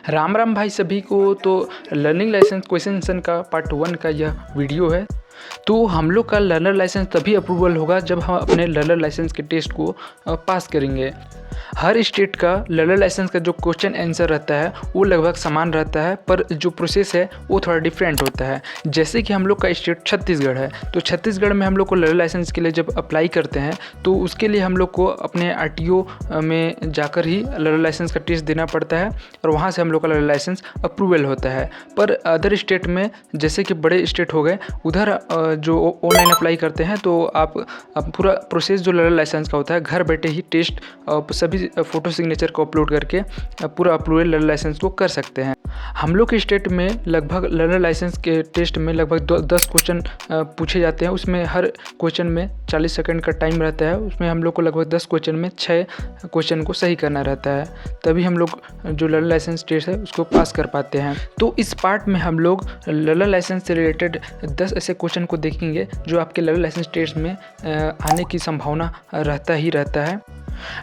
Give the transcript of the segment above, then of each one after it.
राम राम भाई सभी को। तो लर्निंग लाइसेंस क्वेश्चन आंसर का पार्ट 1 का यह वीडियो है। तो हम लोग का लर्नर लाइसेंस तभी अप्रूवल होगा जब हम अपने लर्नर लाइसेंस के टेस्ट को पास करेंगे। हर स्टेट का लर्नर लाइसेंस का जो क्वेश्चन आंसर रहता है वो लगभग समान रहता है, पर जो प्रोसेस है वो थोड़ा डिफरेंट होता है। जैसे कि हम लोग का स्टेट छत्तीसगढ़ है, तो छत्तीसगढ़ में हम लोग को लर्नर लाइसेंस के लिए जब अप्लाई करते हैं तो उसके लिए हम लोग को अपने आरटीओ में जाकर ही लर्नर लाइसेंस का टेस्ट देना पड़ता है और वहाँ से हम लोग का लर्नर लाइसेंस अप्रूवल होता है। पर अदर स्टेट में जैसे कि बड़े स्टेट हो गए, उधर जो ऑनलाइन अप्लाई करते हैं तो आप पूरा प्रोसेस जो लर्नर लाइसेंस का होता है घर बैठे ही टेस्ट सभी फ़ोटो सिग्नेचर को अपलोड करके पूरा अप्रूवल लर्नर लाइसेंस को कर सकते हैं। हम लोग के स्टेट में लगभग लर्नर लाइसेंस के टेस्ट में लगभग 10 क्वेश्चन पूछे जाते हैं। उसमें हर क्वेश्चन में 40 सेकंड का टाइम रहता है। उसमें हम लोग को लगभग 10 क्वेश्चन में 6 क्वेश्चन को सही करना रहता है, तभी हम लोग जो लर्नर लाइसेंस टेस्ट है उसको पास कर पाते हैं। तो इस पार्ट में हम लोग लर्नर लाइसेंस से रिलेटेड 10 ऐसे क्वेश्चन को देखेंगे जो आपके लर्नर लाइसेंस टेस्ट में आने की संभावना रहता है।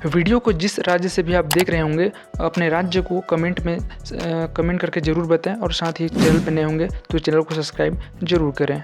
वीडियो को जिस राज्य से भी आप देख रहे होंगे अपने राज्य को कमेंट करके ज़रूर बताएं और साथ ही चैनल पर नए होंगे तो चैनल को सब्सक्राइब जरूर करें।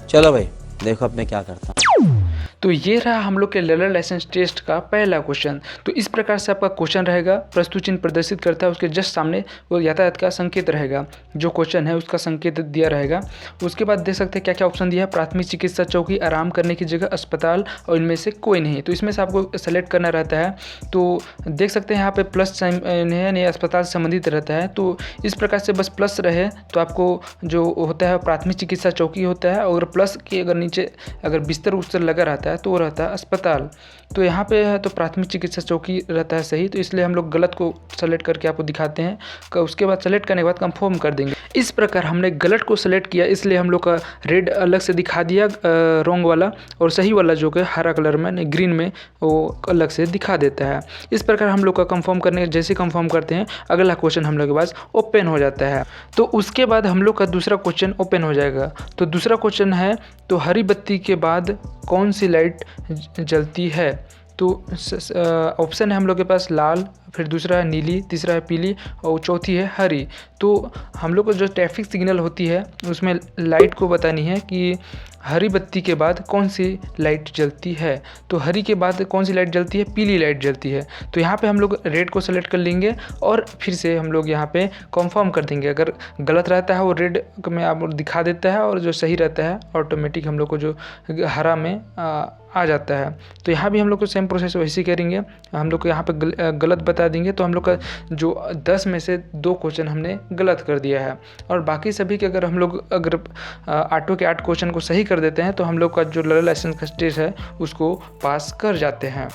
चलो भाई देखो अब मैं क्या करता हूँ। तो ये रहा हम लोग के लर्नर लाइसेंस टेस्ट का पहला क्वेश्चन। तो इस प्रकार से आपका क्वेश्चन रहेगा, प्रस्तुत चिन्ह प्रदर्शित करता है, उसके जस्ट सामने वो यातायात का संकेत रहेगा, जो क्वेश्चन है उसका संकेत दिया रहेगा। उसके बाद देख सकते हैं क्या क्या ऑप्शन दिया है। प्राथमिक चिकित्सा चौकी, आराम करने की जगह, अस्पताल और इनमें से कोई नहीं। तो इसमें से आपको सेलेक्ट करना रहता है। तो देख सकते हैं यहाँ पे प्लस साइन है, अस्पताल से संबंधित रहता है। तो इस प्रकार से बस प्लस रहे तो आपको जो होता है प्राथमिक चिकित्सा चौकी होता है, और प्लस के अगर नीचे अगर बिस्तर उस्तर लगा रहता है तो वो रहता है अस्पताल। तो यहाँ पे है तो प्राथमिक चिकित्सा चौकी रहता है सही, तो इसलिए हम लोग गलत को सेलेक्ट करके आपको दिखाते हैं। उसके बाद सेलेक्ट करने के बाद कंफर्म कर देंगे। इस प्रकार हमने गलत को सेलेक्ट किया, इसलिए हम लोग का रेड अलग से दिखा दिया रॉन्ग वाला, और सही वाला जो कि हरा कलर में ग्रीन में वो अलग से दिखा देता है। इस प्रकार हम लोग का कंफर्म करने जैसे कंफर्म करते हैं अगला क्वेश्चन हम लोग के पास ओपन हो जाता है। तो उसके बाद हम लोग का दूसरा क्वेश्चन ओपन हो जाएगा। तो दूसरा क्वेश्चन है, तो हरी बत्ती के बाद कौन सी लाइट जलती है? तो ऑप्शन है हम लोग के पास लाल, फिर दूसरा है नीली, तीसरा है पीली और चौथी है हरी। तो हम लोग को जो ट्रैफिक सिग्नल होती है उसमें लाइट को बतानी है कि हरी बत्ती के बाद कौन सी लाइट जलती है। तो हरी के बाद कौन सी लाइट जलती है? पीली लाइट जलती है। तो यहाँ पे हम लोग रेड को सेलेक्ट कर लेंगे और फिर से हम लोग यहाँ पे कंफर्म कर देंगे। अगर गलत रहता है वो रेड में आप दिखा देता है, और जो सही रहता है ऑटोमेटिक हम लोग को जो हरा में आ जाता है। तो यहाँ भी हम लोग को सेम प्रोसेस वैसे ही करेंगे। हम लोग को यहाँ पे गलत बता देंगे, तो हम लोग का जो 10 में से 2 क्वेश्चन हमने गलत कर दिया है, और बाकी सभी के अगर हम लोग 8 के 8 क्वेश्चन को सही कर देते हैं तो हम लोग का जो लर्नर लाइसेंस का टेस्ट है उसको पास कर जाते हैं।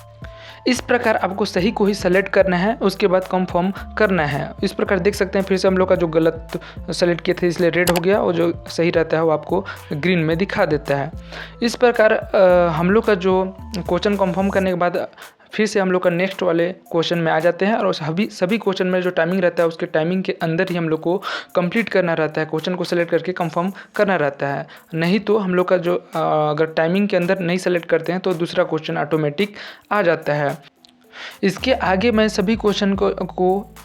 इस प्रकार आपको सही को ही सेलेक्ट करना है, उसके बाद कंफर्म करना है। इस प्रकार देख सकते हैं फिर से हम लोग का जो गलत सेलेक्ट किए थे इसलिए रेड हो गया, और जो सही रहता है वो आपको ग्रीन में दिखा देता है। इस प्रकार हम लोग का जो क्वेश्चन कंफर्म करने के बाद फिर से हम लोग का नेक्स्ट वाले क्वेश्चन में आ जाते हैं, और सभी क्वेश्चन में जो टाइमिंग रहता है उसके टाइमिंग के अंदर ही हम लोग को कंप्लीट करना रहता है। क्वेश्चन को सेलेक्ट करके कंफर्म करना रहता है, नहीं तो हम लोग का जो अगर टाइमिंग के अंदर नहीं सेलेक्ट करते हैं तो दूसरा क्वेश्चन ऑटोमेटिक आ जाता है। इसके आगे मैं सभी क्वेश्चन को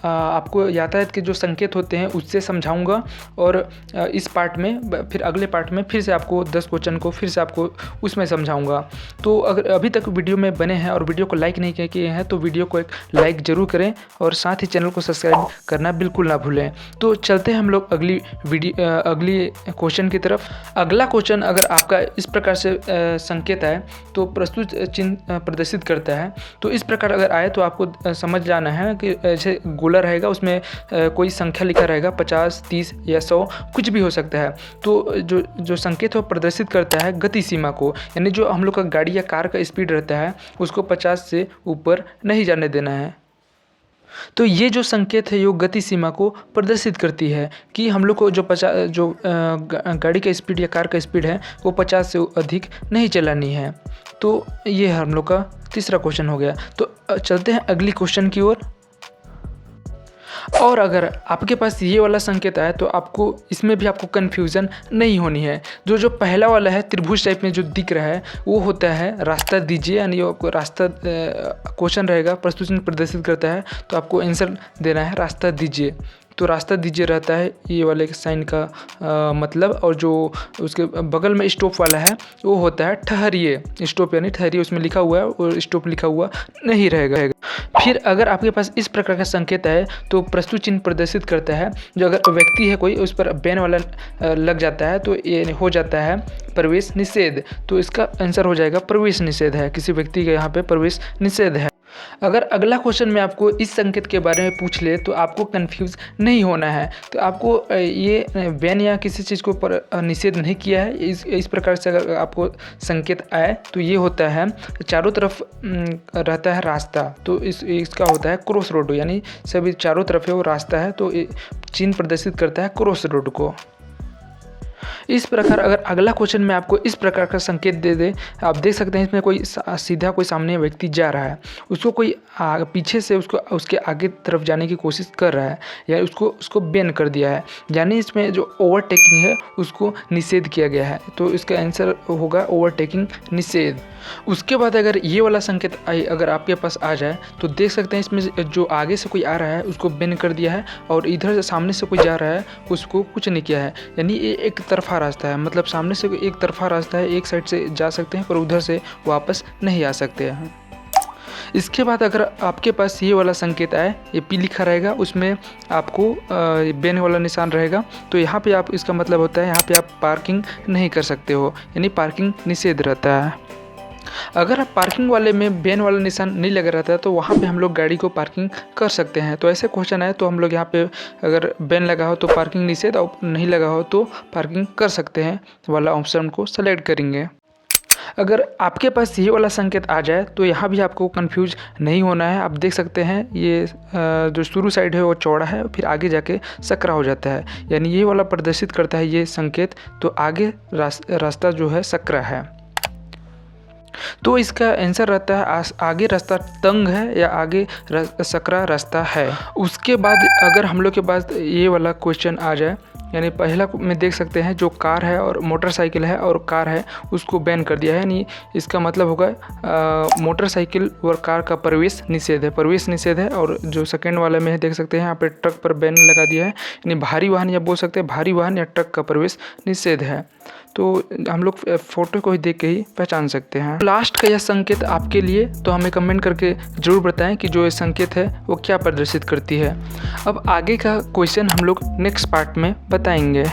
आपको यातायात के जो संकेत होते हैं उससे समझाऊंगा, और इस पार्ट में फिर अगले पार्ट में फिर से आपको 10 क्वेश्चन को फिर से आपको उसमें समझाऊंगा। तो अगर अभी तक वीडियो में बने हैं और वीडियो को लाइक नहीं किए हैं तो वीडियो को एक लाइक ज़रूर करें, और साथ ही चैनल को सब्सक्राइब करना बिल्कुल ना भूलें। तो चलते हैं हम लोग अगली क्वेश्चन की तरफ। अगला क्वेश्चन अगर आपका इस प्रकार से संकेत आए तो प्रस्तुत चिन्ह प्रदर्शित करता है। तो इस प्रकार अगर आए तो आपको समझ जाना है कि जैसे गोला रहेगा उसमें कोई संख्या लिखा रहेगा, 50, 30 या 100 कुछ भी हो सकता है। तो जो संकेत है वो प्रदर्शित करता है गति सीमा को, यानी जो हम लोग का गाड़ी या कार का स्पीड रहता है उसको 50 से ऊपर नहीं जाने देना है। तो ये जो संकेत है ये गति सीमा को प्रदर्शित करती है कि हम लोग को जो गाड़ी का स्पीड या कार का स्पीड है वो 50 से अधिक नहीं चलानी है। तो ये हम लोग का तीसरा क्वेश्चन हो गया। तो चलते हैं अगली क्वेश्चन की ओर। और अगर आपके पास ये वाला संकेत आए तो आपको इसमें भी आपको कन्फ्यूज़न नहीं होनी है। जो पहला वाला है त्रिभुज टाइप में जो दिख रहा है वो होता है रास्ता दीजिए, यानी आपको रास्ता क्वेश्चन रहेगा, प्रस्तुत चिन्ह प्रदर्शित करता है तो आपको आंसर देना है रास्ता दीजिए। तो रास्ता दीजिए रहता है ये वाले साइन का मतलब, और जो उसके बगल में स्टॉप वाला है वो होता है ठहरिए। स्टॉप यानी ठहरिए उसमें लिखा हुआ है और स्टॉप लिखा हुआ नहीं रहेगा। फिर अगर आपके पास इस प्रकार का संकेत है तो प्रस्तुत चिन्ह प्रदर्शित करता है, जो अगर व्यक्ति है कोई उस पर बैन वाला लग जाता है तो ये हो जाता है प्रवेश निषेध। तो इसका आंसर हो जाएगा प्रवेश निषेध है, किसी व्यक्ति के यहाँ पे प्रवेश निषेध है। अगर अगला क्वेश्चन में आपको इस संकेत के बारे में पूछ ले तो आपको कंफ्यूज नहीं होना है। तो आपको ये बैन या किसी चीज़ को पर निषेध नहीं किया है। इस प्रकार से अगर आपको संकेत आए तो ये होता है चारों तरफ रहता है रास्ता, तो इसका होता है क्रॉस रोड, यानी सभी चारों तरफ है वो रास्ता है, तो चिन्ह प्रदर्शित करता है क्रॉस रोड को। इस प्रकार अगर अगला क्वेश्चन में आपको इस प्रकार का संकेत दे दे, आप देख सकते हैं इसमें कोई सीधा कोई सामने व्यक्ति जा रहा है, उसको कोई पीछे से उसके आगे तरफ जाने की कोशिश कर रहा है या उसको बैन कर दिया है, यानी इसमें जो ओवरटेकिंग है उसको निषेध किया गया है। तो इसका आंसर होगा ओवरटेकिंग निषेध। उसके बाद अगर ये वाला संकेत अगर आपके पास आ जाए तो देख सकते हैं इसमें जो आगे से कोई आ रहा है उसको बैन कर दिया है, और इधर से सामने से कोई जा रहा है उसको कुछ नहीं किया है, यानी ये एक तरफा रास्ता है। मतलब सामने से एक तरफा रास्ता है, एक साइड से जा सकते हैं पर उधर से वापस नहीं आ सकते हैं। इसके बाद अगर आपके पास ये वाला संकेत आए, ये पी लिखा रहेगा, उसमें आपको बैन वाला निशान रहेगा, तो यहाँ पे आप इसका मतलब होता है यहाँ पे आप पार्किंग नहीं कर सकते हो, यानी पार्किंग निषेध रहता है। अगर आप पार्किंग वाले में बैन वाला निशान नहीं लगा रहता है तो वहाँ पे हम लोग गाड़ी को पार्किंग कर सकते हैं। तो ऐसे क्वेश्चन है तो हम लोग यहाँ पे अगर बैन लगा हो तो पार्किंग निषेध, और नहीं लगा हो तो पार्किंग कर सकते हैं वाला ऑप्शन को सेलेक्ट करेंगे। अगर आपके पास ये वाला संकेत आ जाए तो यहाँ भी आपको कंफ्यूज नहीं होना है। आप देख सकते हैं ये जो शुरू साइड है वो चौड़ा है, फिर आगे जाके सकरा हो जाता है, यानी ये वाला प्रदर्शित करता है ये संकेत, तो आगे रास्ता जो है सकरा है। तो इसका आंसर रहता है आगे रास्ता तंग है या आगे सकरा रास्ता है। उसके बाद अगर हम लोग के पास ये वाला क्वेश्चन आ जाए, यानी पहला में देख सकते हैं जो कार है और मोटरसाइकिल है और कार है उसको बैन कर दिया है, यानी इसका मतलब होगा मोटरसाइकिल और कार का प्रवेश निषेध है, प्रवेश निषेध है। और जो सेकंड वाले में है देख सकते हैं यहाँ पे ट्रक पर बैन लगा दिया है, यानी भारी वाहन या बोल सकते हैं भारी वाहन या ट्रक का प्रवेश निषेध है। तो हम लोग फोटो को ही देख के ही पहचान सकते हैं। लास्ट का यह संकेत आपके लिए, तो हमें कमेंट करके ज़रूर बताएं कि जो ये संकेत है वो क्या प्रदर्शित करती है। अब आगे का क्वेश्चन हम लोग नेक्स्ट पार्ट में बताएंगे।